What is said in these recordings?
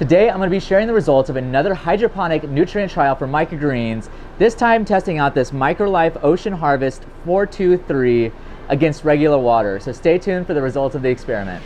Today I'm going to be sharing the results of another hydroponic nutrient trial for microgreens, this time testing out this MicroLife Ocean Harvest 423 against regular water. So stay tuned for the results of the experiment.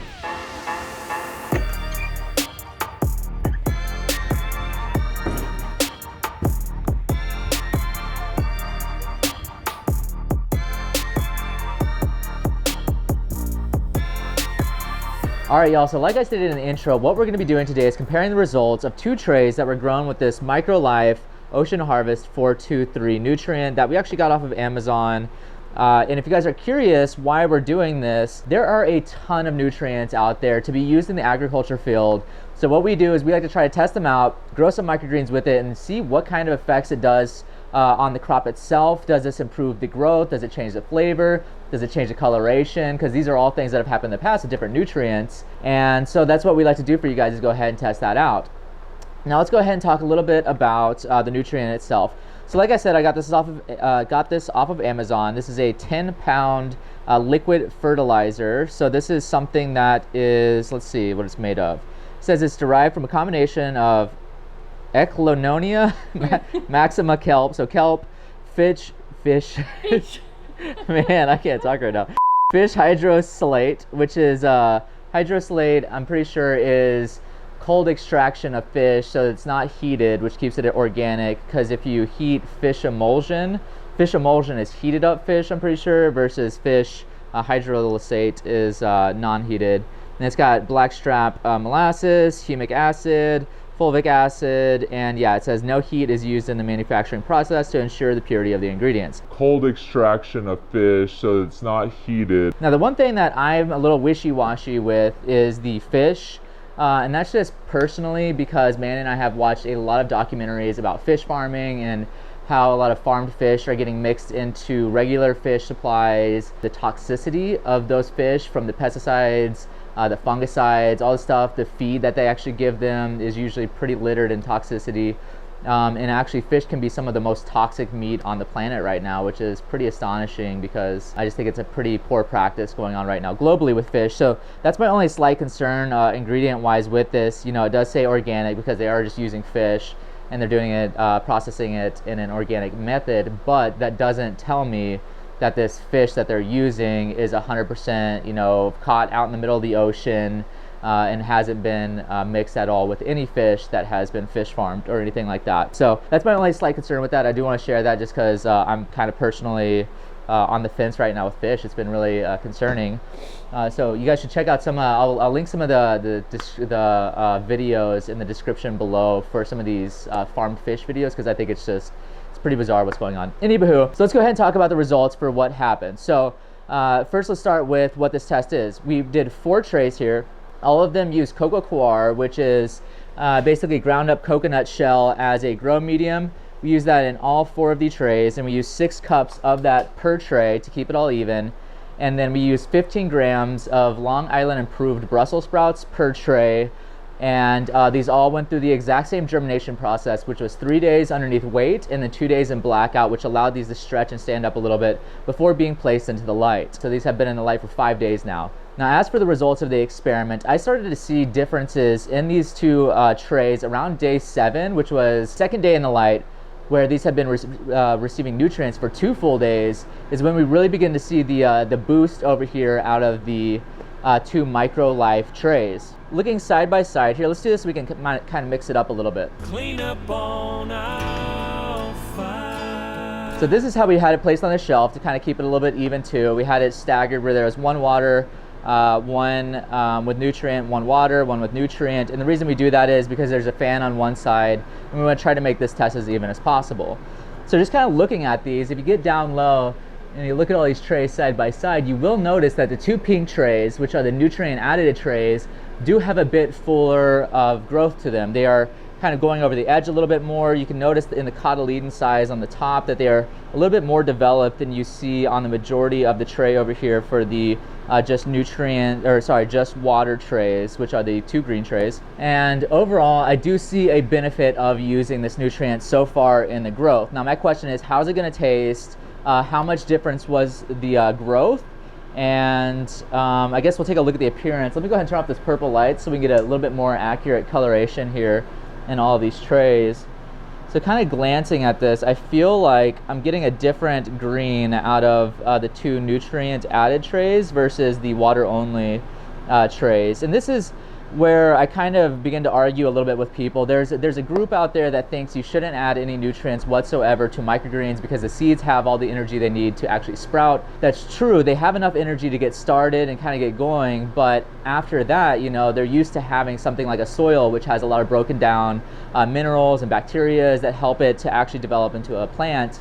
All right, y'all, so like I stated in the intro, what we're gonna be doing today is comparing the results of two trays that were grown with this MicroLife Ocean Harvest 423 nutrient that we actually got off of Amazon. And if you guys are curious why we're doing this, there are a ton of nutrients out there to be used in the agriculture field. So what we do is we like to try to test them out, grow some microgreens with it, and see what kind of effects it does on the crop itself. Does this improve the growth? Does it change the flavor? Does it change the coloration? Because these are all things that have happened in the past with different nutrients. And so that's what we like to do for you guys, is go ahead and test that out. Now let's go ahead and talk a little bit about the nutrient itself. So like I said, I got this off of Amazon. This is a 10-pound liquid fertilizer. So this is something that is, let's see what it's made of. It says it's derived from a combination of Eclononia maxima kelp, so kelp, fish. Man, I can't talk right now. Fish hydrosalate, which is hydrosalate, I'm pretty sure is cold extraction of fish, so it's not heated, which keeps it organic, because if you heat fish emulsion is heated up fish, I'm pretty sure, versus fish hydrolysate is non-heated. And it's got blackstrap molasses, humic acid, fulvic acid, and yeah, it says no heat is used in the manufacturing process to ensure the purity of the ingredients. Cold extraction of fish, so it's not heated. Now the one thing that I'm a little wishy-washy with is the fish, and that's just personally because Manny and I have watched a lot of documentaries about fish farming and how a lot of farmed fish are getting mixed into regular fish supplies. The toxicity of those fish from the pesticides, the fungicides, all the stuff, the feed that they actually give them is usually pretty littered in toxicity. And actually fish can be some of the most toxic meat on the planet right now, which is pretty astonishing because I just think it's a pretty poor practice going on right now globally with fish. So that's my only slight concern ingredient wise with this. You know, it does say organic because they are just using fish and they're doing it, processing it in an organic method, but that doesn't tell me that this fish that they're using is 100%, you know, caught out in the middle of the ocean and hasn't been mixed at all with any fish that has been fish farmed or anything like that. So that's my only slight concern with that. I do want to share that just because I'm kind of personally on the fence right now with fish. It's been really concerning. So you guys should check out some, I'll link some of the videos in the description below for some of these farmed fish videos, because I think it's pretty bizarre what's going on. Anywho, so let's go ahead and talk about the results for what happened. So first let's start with what this test is. We did 4 trays here. All of them use coco coir, which is basically ground up coconut shell as a grow medium. We use that in all 4 of the trays, and we use 6 cups of that per tray to keep it all even. And then we use 15 grams of Long Island improved Brussels sprouts per tray. And these all went through the exact same germination process, which was 3 days underneath weight and then 2 days in blackout, which allowed these to stretch and stand up a little bit before being placed into the light. So these have been in the light for 5 days now. Now, as for the results of the experiment, I started to see differences in these 2 trays around day 7, which was second day in the light, where these have been receiving nutrients for 2 full days, is when we really begin to see the boost over here out of the 2 MicroLife trays. Looking side by side here, let's do this so we can kind of mix it up a little bit. Clean up on aisle 5. So this is how we had it placed on the shelf to kind of keep it a little bit even too. We had it staggered where there was 1 water, 1 with nutrient, 1 water, 1 with nutrient. And the reason we do that is because there's a fan on one side, and we want to try to make this test as even as possible. So just kind of looking at these, if you get down low and you look at all these trays side by side, you will notice that the 2 pink trays, which are the nutrient additive trays, do have a bit fuller of growth to them. They are kind of going over the edge a little bit more. You can notice in the cotyledon size on the top that they are a little bit more developed than you see on the majority of the tray over here for the just water trays, which are the 2 green trays. And overall, I do see a benefit of using this nutrient so far in the growth. Now my question is, how's it going to taste? How much difference was the growth? And I guess we'll take a look at the appearance. Let me go ahead and turn off this purple light so we can get a little bit more accurate coloration here in all of these trays. So kind of glancing at this, I feel like I'm getting a different green out of the two nutrient added trays versus the water only trays. And this is where I kind of begin to argue a little bit with people. There's a group out there that thinks you shouldn't add any nutrients whatsoever to microgreens because the seeds have all the energy they need to actually sprout. That's true. They have enough energy to get started and kind of get going, but after that, you know, they're used to having something like a soil which has a lot of broken down minerals and bacteria that help it to actually develop into a plant.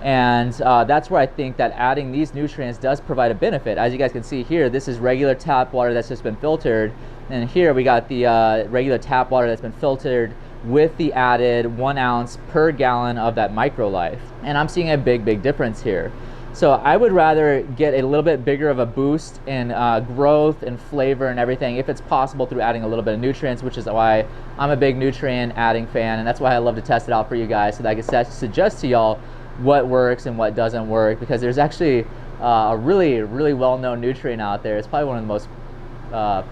And that's where I think that adding these nutrients does provide a benefit. As you guys can see here, this is regular tap water that's just been filtered. And here we got the regular tap water that's been filtered with the added 1 ounce per gallon of that MicroLife. And I'm seeing a big difference here. So I would rather get a little bit bigger of a boost in growth and flavor and everything if it's possible through adding a little bit of nutrients, which is why I'm a big nutrient adding fan. And that's why I love to test it out for you guys so that I can suggest to y'all what works and what doesn't work, because there's actually a really well-known nutrient out there. It's probably one of the most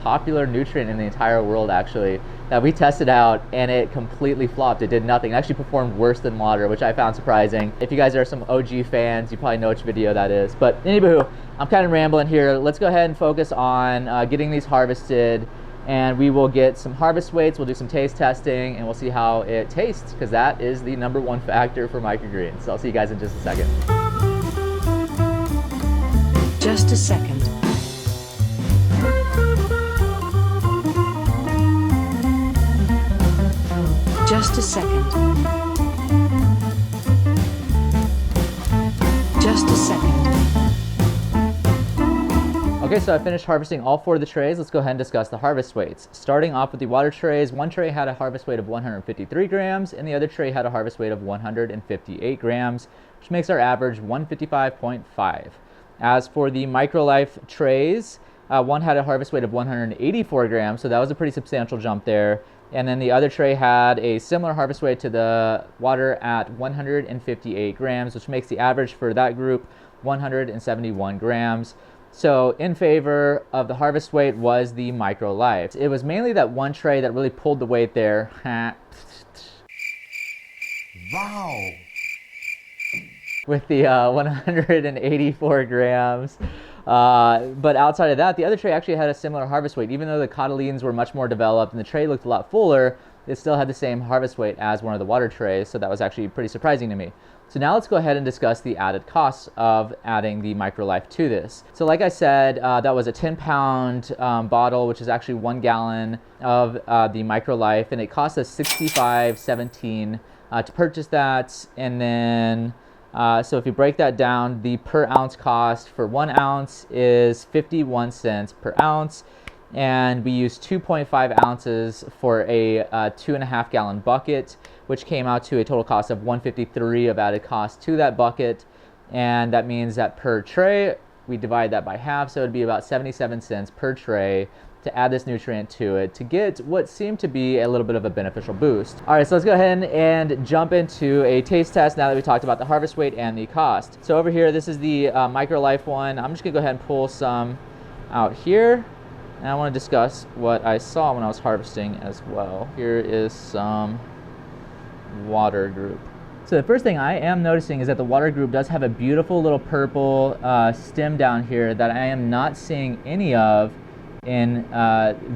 popular nutrient in the entire world, actually, that we tested out, and it completely flopped. It did nothing. It actually performed worse than water, which I found surprising. If you guys are some OG fans, you probably know which video that is. But anywho, I'm kind of rambling here. Let's go ahead and focus on getting these harvested, and we will get some harvest weights, we'll do some taste testing, and we'll see how it tastes, because that is the #1 factor for microgreens. So I'll see you guys in just a second. Just a second. Just a second. Just a second. Okay, so I finished harvesting all 4 of the trays. Let's go ahead and discuss the harvest weights. Starting off with the water trays, one tray had a harvest weight of 153 grams, and the other tray had a harvest weight of 158 grams, which makes our average 155.5. As for the MicroLife trays, one had a harvest weight of 184 grams, so that was a pretty substantial jump there. And then the other tray had a similar harvest weight to the water at 158 grams, which makes the average for that group 171 grams. So in favor of the harvest weight was the MicroLife. It was mainly that one tray that really pulled the weight there. Wow. With the 184 grams. But outside of that, the other tray actually had a similar harvest weight. Even though the cotyledons were much more developed and the tray looked a lot fuller, it still had the same harvest weight as one of the water trays. So that was actually pretty surprising to me. So now let's go ahead and discuss the added costs of adding the MicroLife to this. So like I said, that was a 10-pound bottle, which is actually 1 gallon of the MicroLife, and it cost us $65.17 to purchase that. And then so if you break that down, the per ounce cost for 1 ounce is 51 cents per ounce, and we used 2.5 ounces for a 2.5 gallon bucket, which came out to a total cost of $153 of added cost to that bucket. And that means that per tray, we divide that by half, so it'd be about 77 cents per tray to add this nutrient to it to get what seemed to be a little bit of a beneficial boost. All right, so let's go ahead and jump into a taste test now that we talked about the harvest weight and the cost. So over here, this is the MicroLife one. I'm just gonna go ahead and pull some out here, and I want to discuss what I saw when I was harvesting as well. Here is some water group. So the first thing I am noticing is that the water group does have a beautiful little purple stem down here that I am not seeing any of in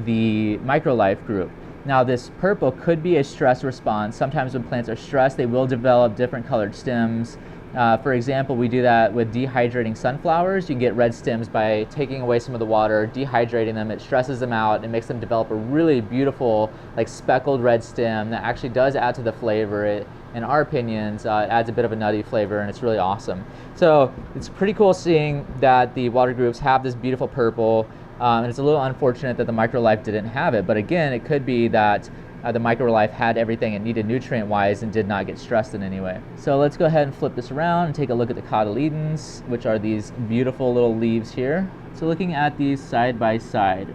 the MicroLife group. Now this purple could be a stress response. Sometimes when plants are stressed, they will develop different colored stems. For example, we do that with dehydrating sunflowers. You can get red stems by taking away some of the water, dehydrating them. It stresses them out and makes them develop a really beautiful, like speckled red stem that actually does add to the flavor. It, in our opinions, it adds a bit of a nutty flavor, and it's really awesome. So it's pretty cool seeing that the water groups have this beautiful purple. And it's a little unfortunate that the MicroLife didn't have it, but again, it could be that the MicroLife had everything it needed nutrient-wise and did not get stressed in any way. So let's go ahead and flip this around and take a look at the cotyledons, which are these beautiful little leaves here. So looking at these side by side,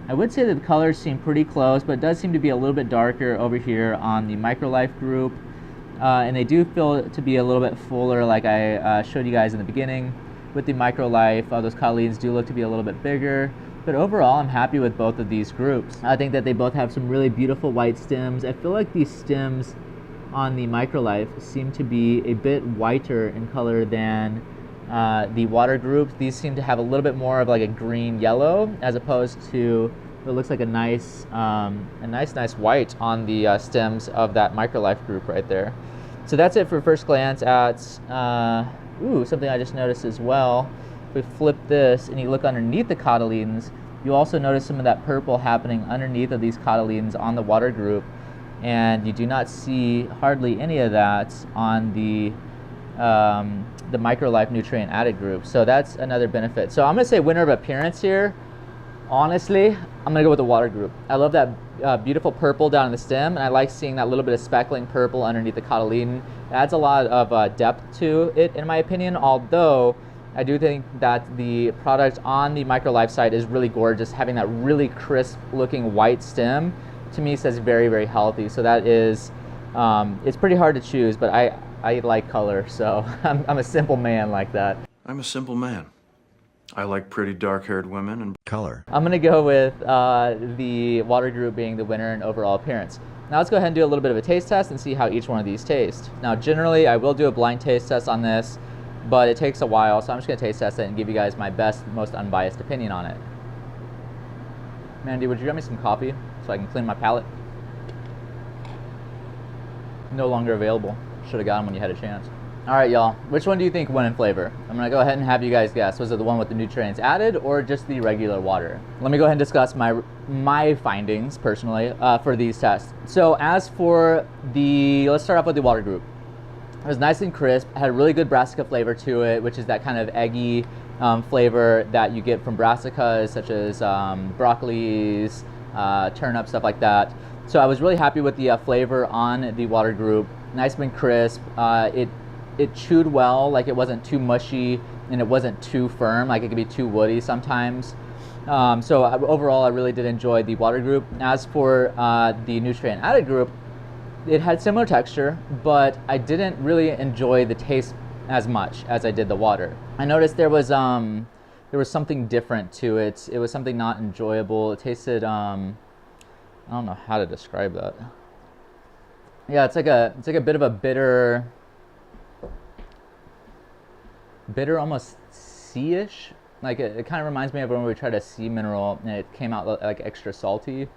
I would say that the colors seem pretty close, but it does seem to be a little bit darker over here on the MicroLife group. And they do feel to be a little bit fuller, like I showed you guys in the beginning. with the MicroLife. Those cotyledons do look to be a little bit bigger, but overall I'm happy with both of these groups. I think that they both have some really beautiful white stems. I feel like these stems on the MicroLife seem to be a bit whiter in color than the water groups. These seem to have a little bit more of like a green yellow, as opposed to it looks like a nice white on the stems of that MicroLife group right there. So that's it for first glance at something I just noticed as well. If we flip this and you look underneath the cotyledons, you also notice some of that purple happening underneath of these cotyledons on the water group, and you do not see hardly any of that on the MicroLife nutrient added group. So that's another benefit. So I'm gonna say winner of appearance here. Honestly, I'm gonna go with the water group. I love that beautiful purple down in the stem, and I like seeing that little bit of speckling purple underneath the cotyledon. It adds a lot of depth to it, in my opinion, although I do think that the product on the MicroLife site is really gorgeous. Having that really crisp looking white stem, to me, says very, very healthy. So that is, it's pretty hard to choose, but I like color, so I'm a simple man like that. I'm a simple man. I like pretty dark-haired women and color. I'm gonna go with the water group being the winner in overall appearance. Now let's go ahead and do a little bit of a taste test and see how each one of these taste. Now generally I will do a blind taste test on this, but it takes a while, so I'm just gonna taste test it and give you guys my best, most unbiased opinion on it. Mandy, would you get me some coffee so I can clean my palate? No longer available. Should have got them when you had a chance. All right, y'all, which one do you think won in flavor? I'm gonna go ahead and have you guys guess. Was it the one with the nutrients added or just the regular water? Let me go ahead and discuss my findings personally for these tests. So as for let's start off with the water group. It was nice and crisp, had a really good brassica flavor to it, which is that kind of eggy flavor that you get from brassicas, such as broccolis, turnips, stuff like that. So I was really happy with the flavor on the water group. Nice and crisp. It chewed well, like it wasn't too mushy and it wasn't too firm, like it could be too woody sometimes. So overall, I really did enjoy the water group. As for the nutrient added group, it had similar texture, but I didn't really enjoy the taste as much as I did the water. I noticed there was something different to it. It was something not enjoyable. It tasted, I don't know how to describe that. Yeah, it's like a bit of a bitter, almost sea-ish. Like it kind of reminds me of when we tried a sea mineral and it came out like extra salty.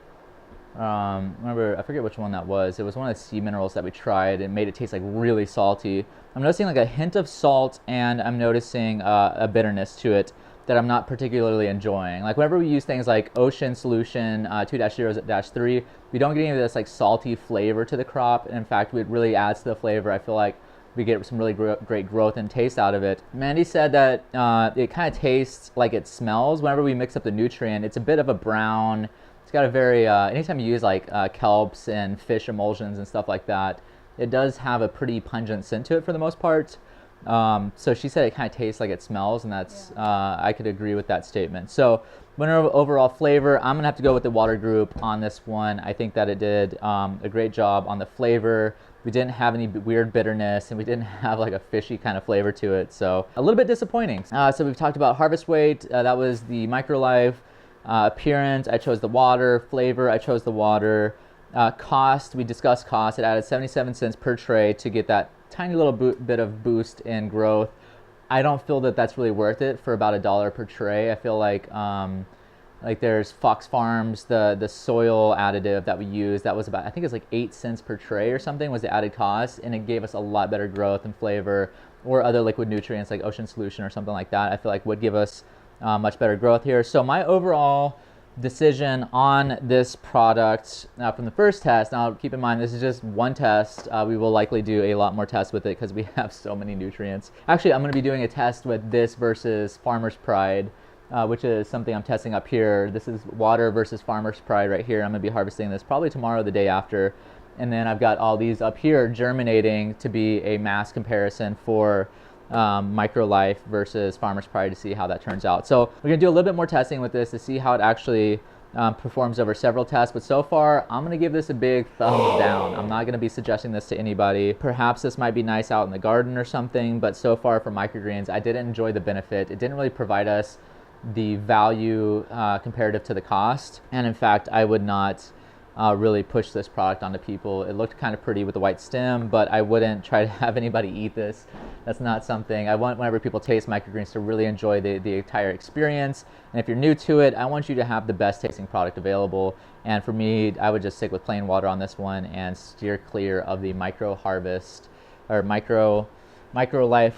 Remember, I forget which one that was. It was one of the sea minerals that we tried and made it taste like really salty. I'm noticing like a hint of salt, and I'm noticing a bitterness to it that I'm not particularly enjoying. Like whenever we use things like Ocean Solution 2-0-3, we don't get any of this like salty flavor to the crop. And in fact, it really adds to the flavor. I feel like we get some really great growth and taste out of it. Mandy said that it kind of tastes like it smells. Whenever we mix up the nutrient, it's a bit of a brown. It's got a very, anytime you use like kelps and fish emulsions and stuff like that, it does have a pretty pungent scent to it for the most part. So she said it kind of tastes like it smells, and that's, I could agree with that statement. So winner of overall flavor, I'm gonna have to go with the water group on this one. I think that it did a great job on the flavor. We didn't have any weird bitterness, and we didn't have like a fishy kind of flavor to it. So a little bit disappointing. So we've talked about harvest weight. That was the MicroLife. Appearance, I chose the water. Flavor, I chose the water. Cost, we discussed cost. It added 77 cents per tray to get that tiny little bit of boost in growth. I don't feel that that's really worth it for about $1 per tray. I feel like there's Fox Farms, the soil additive that we use, that was about, I think it's like 8 cents per tray or something was the added cost, and it gave us a lot better growth and flavor, or other liquid nutrients like Ocean Solution or something like that. I feel like would give us much better growth here. So my overall decision on this product from the first test, now keep in mind this is just one test. We will likely do a lot more tests with it because we have so many nutrients. Actually, I'm going to be doing a test with this versus Farmer's Pride, which is something I'm testing up here. This is water versus Farmer's Pride right here. I'm going to be harvesting this probably tomorrow or the day after. And then I've got all these up here germinating to be a mass comparison for MicroLife versus Farmer's Pride to see how that turns out. So we're gonna do a little bit more testing with this to see how it actually performs over several tests, but so far I'm gonna give this a big thumbs down. I'm not gonna be suggesting this to anybody. Perhaps this might be nice out in the garden or something, but so far for microgreens, I didn't enjoy the benefit. It didn't really provide us the value comparative to the cost, and in fact I would not really push this product onto people. It looked kind of pretty with the white stem, but I wouldn't try to have anybody eat this. That's not something I want. Whenever people taste microgreens, to really enjoy the entire experience. And if you're new to it, I want you to have the best tasting product available. And for me, I would just stick with plain water on this one and steer clear of the MicroLife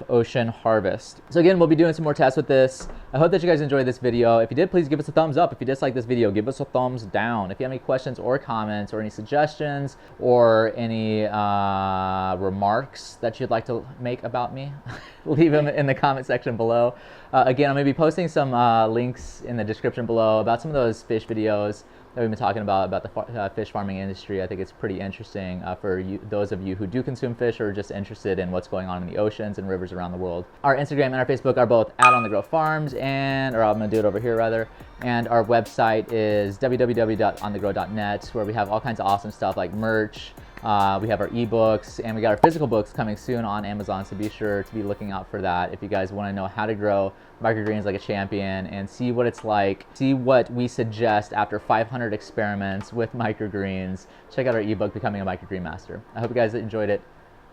Ocean Harvest. So again, we'll be doing some more tests with this. I hope that you guys enjoyed this video. If you did, please give us a thumbs up. If you dislike this video, give us a thumbs down. If you have any questions or comments or any suggestions or any remarks that you'd like to make about me, leave them in the comment section below. Again, I'm going to be posting some links in the description below about some of those fish videos that we've been talking about the fish farming industry. I think it's pretty interesting for those of you who do consume fish or are just interested in what's going on in the oceans and rivers around the world. Our Instagram and our Facebook are both @OnTheGrowFarms, or I'm gonna do it over here rather. And our website is www.onthegrow.net, where we have all kinds of awesome stuff like merch. We have our ebooks, and we got our physical books coming soon on Amazon, so be sure to be looking out for that if you guys want to know how to grow microgreens like a champion and see what it's like, see what we suggest after 500 experiments with microgreens. Check out our ebook, Becoming a Microgreen Master. I hope you guys enjoyed it.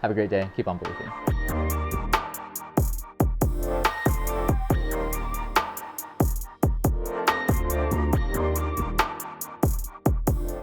Have a great day. Keep on believing.